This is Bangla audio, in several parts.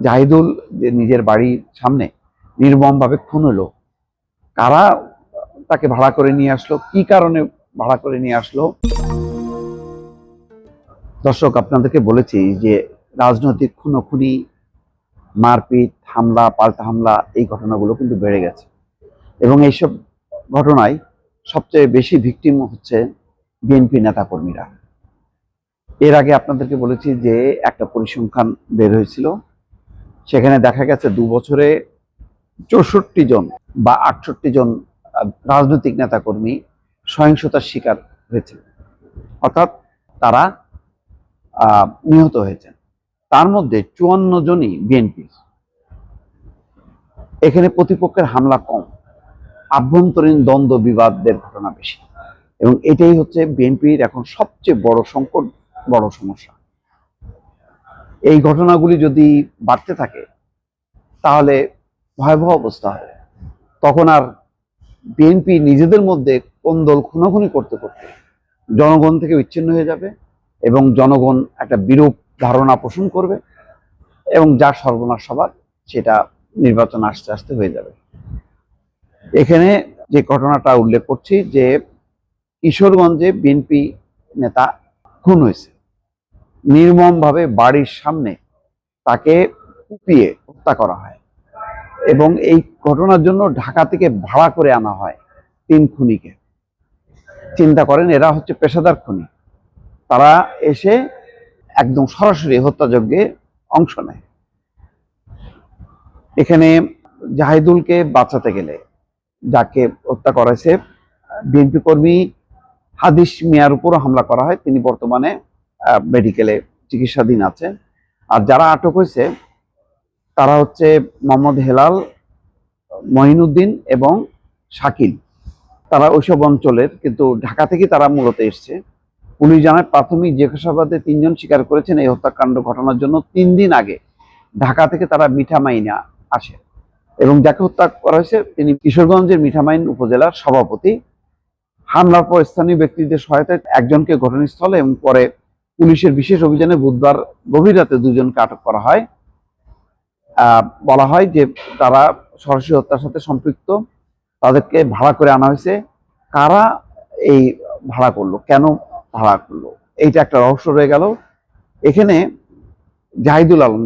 জাহিদুল যে নিজের বাড়ির সামনে নির্মমভাবে খুন হলো, কারা তাকে ভাড়া করে নিয়ে আসলো, কি কারণে ভাড়া করে নিয়ে আসলো। দর্শক, আপনাদেরকে বলেছি যে রাজনৈতিক খুনোখুনি, মারপিট, হামলা, পাল্টা হামলা, এই ঘটনাগুলো কিন্তু বেড়ে গেছে এবং এইসব ঘটনায় সবচেয়ে বেশি ভিকটিম হচ্ছে বিএনপি নেতাকর্মীরা। এর আগে আপনাদেরকে বলেছি যে একটা পরিসংখ্যান বের হয়েছিল, সেখানে দেখা গেছে 2 বছরে 64 জন বা 68 জন রাজনৈতিক নেতাকর্মী সহিংসতার শিকার হয়েছে, অর্থাৎ তারা নিহত হয়েছেন। তার মধ্যে 54 জনই বিএনপি। এখানে প্রতিপক্ষের হামলা কম, আভ্যন্তরীণ দ্বন্দ্ব বিবাদের ঘটনা বেশি, এবং এটাই হচ্ছে বিএনপির এখন সবচেয়ে বড় সংকট, বড় সমস্যা। এই ঘটনাগুলি যদি বাড়তে থাকে তাহলে ভয়াবহ অবস্থা হবে। তখন আর বিএনপি নিজেদের মধ্যে কোন্দল খুনোখুনি করতে করতে জনগণ থেকে বিচ্ছিন্ন হয়ে যাবে এবং জনগণ একটা বিরূপ ধারণা পোষণ করবে এবং যার সর্বনাশ সবার, সেটা নির্বাচন আস্তে আস্তে হয়ে যাবে। এখানে যে ঘটনাটা উল্লেখ করছি যে কিশোরগঞ্জে বিএনপি নেতা খুন হয়েছে, নির্মমভাবে বাড়ির সামনে তাকে কুপিয়ে হত্যা করা হয় এবং এই ঘটনার জন্য ঢাকা থেকে ভাড়া করে আনা হয় 3 খুনিকে। চিন্তা করেন, এরা হচ্ছে পেশাদার খুনি, তারা এসে একদম সরাসরি হত্যাযজ্ঞে অংশ নেয়। এখানে জাহিদুলকে বাঁচাতে গেলে যাকে হত্যা করেছে বিএনপি কর্মী হাদিস মিয়ার উপরও হামলা করা হয়, তিনি বর্তমানে মেডিকেলে চিকিৎসাধীন আছেন। আর যারা আটক হয়েছে তারা হচ্ছে মোহাম্মদ হেলাল, মঈনুদ্দিন এবং শাকিল। তারা ওইসব অঞ্চলের, কিন্তু ঢাকা থেকে তারা মূলত এসছে। পুলিশ জানায় প্রাথমিক জিজ্ঞাসাবাদে 3 জন স্বীকার করেছেন এই হত্যাকাণ্ড ঘটনার জন্য 3 দিন আগে ঢাকা থেকে তারা মিঠামাইনে আসে এবং যাকে হত্যা করা হয়েছে তিনি কিশোরগঞ্জের মিঠামাইন উপজেলার সভাপতি। হামলার পর স্থানীয় ব্যক্তিদের সহায়তায় একজনকে ঘটনাস্থলে এবং পরে পুলিশের বিশেষ অভিযানে বুধবার গভীর রাতে 2 জনকে আটক করা হয়। বলা হয় যে তারা সরাসরি হত্যার সাথে সম্পৃক্ত, তাদেরকে ভাড়া করে আনা হয়েছে। কারা এই ভাড়া করলো, কেন ভাড়া করলো, এইটা একটা রহস্য রয়ে গেল। এখানে জাহিদুল আলম,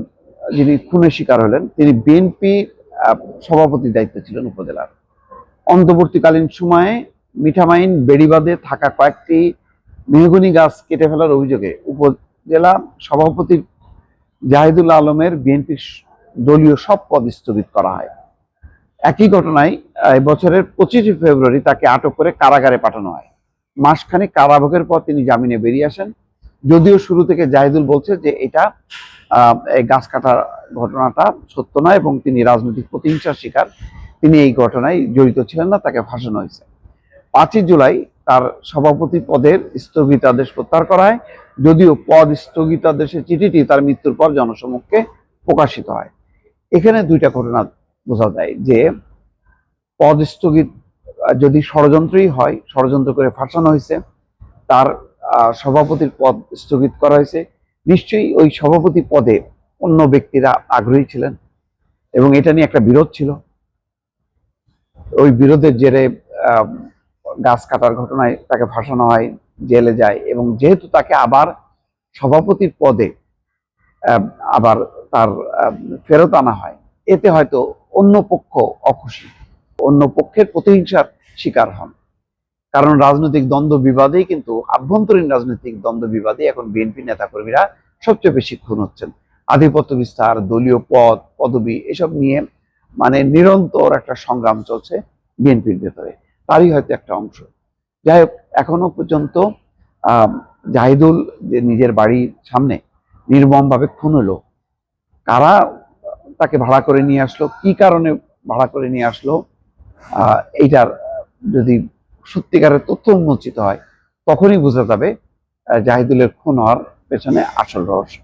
যিনি খুনের শিকার হলেন, তিনি বিএনপি সভাপতির দায়িত্বে ছিলেন উপজেলার। অন্তর্বর্তীকালীন সময়ে মিঠামাইন বেড়িবাঁধে থাকা কয়েকটি মেহগনি গাছ কেটে ফেলার অভিযোগে উপজেলা সভাপতি জাহিদুল আলমের বিএনপির দলীয় সব পদ স্থগিত করা হয়। একই ঘটনায় বছরের 25 ফেব্রুয়ারি তাকে আটক করে কারাগারে পাঠানো হয়। মাসখানেক কারাভোগের পর তিনি জামিনে বেরিয়ে আসেন। যদিও শুরু থেকে জাহিদুল বলছে যে এটা গাছ কাটার ঘটনাটা সত্য নয় এবং তিনি রাজনৈতিক প্রতিহিংসার শিকার, তিনি এই ঘটনায় জড়িত ছিলেন না, তাকে ফাঁসানো হয়েছে। 5 জুলাই তার সভাপতি পদের স্থগিতাদেশ প্রত্যাহার করা হয়, যদিও পদ স্থগিতাদেশের চিঠিটি তার মৃত্যুর পর জনসমক্ষে প্রকাশিত হয়। এখানে 2টা ঘটনা বোঝা যায় যে পদ স্থগিত যদি ষড়যন্ত্রই হয়, ষড়যন্ত্র করে ফাঁসানো হয়েছে, তার সভাপতির পদ স্থগিত করা হয়েছে, নিশ্চয়ই ওই সভাপতি পদে অন্য ব্যক্তিরা আগ্রহী ছিলেন এবং এটা নিয়ে একটা বিরোধ ছিল। ওই বিরোধের জেরে গাছ কাটার ঘটনায় তাকে ফাঁসানো হয়, জেলে যায় এবং যেহেতু তাকে আবার সভাপতির পদে আবার তার ফেরত আনা হয়, এতে হয়তো অন্য পক্ষ অখুশি, অন্য পক্ষের প্রতিহিংসার শিকার হন। কারণ রাজনৈতিক দ্বন্দ্ব বিবাদেই কিন্তু, আভ্যন্তরীণ রাজনৈতিক দ্বন্দ্ব বিবাদে এখন বিএনপি নেতাকর্মীরা সবচেয়ে বেশি খুন হচ্ছেন। আধিপত্য বিস্তার, দলীয় পদ পদবি, এসব নিয়ে মানে নিরন্তর একটা সংগ্রাম চলছে বিএনপির ভেতরে, তারই হয়তো একটা অংশ। যাই হোক, এখনো পর্যন্ত জাহিদুল যে নিজের বাড়ির সামনে নির্মমভাবে খুন হলো, কারা তাকে ভাড়া করে নিয়ে আসলো, কি কারণে ভাড়া করে নিয়ে আসলো, এইটার যদি সত্যিকারের তথ্য উন্মোচিত হয় তখনই বোঝা যাবে জাহিদুলের খুন হওয়ার পেছনে আসল রহস্য।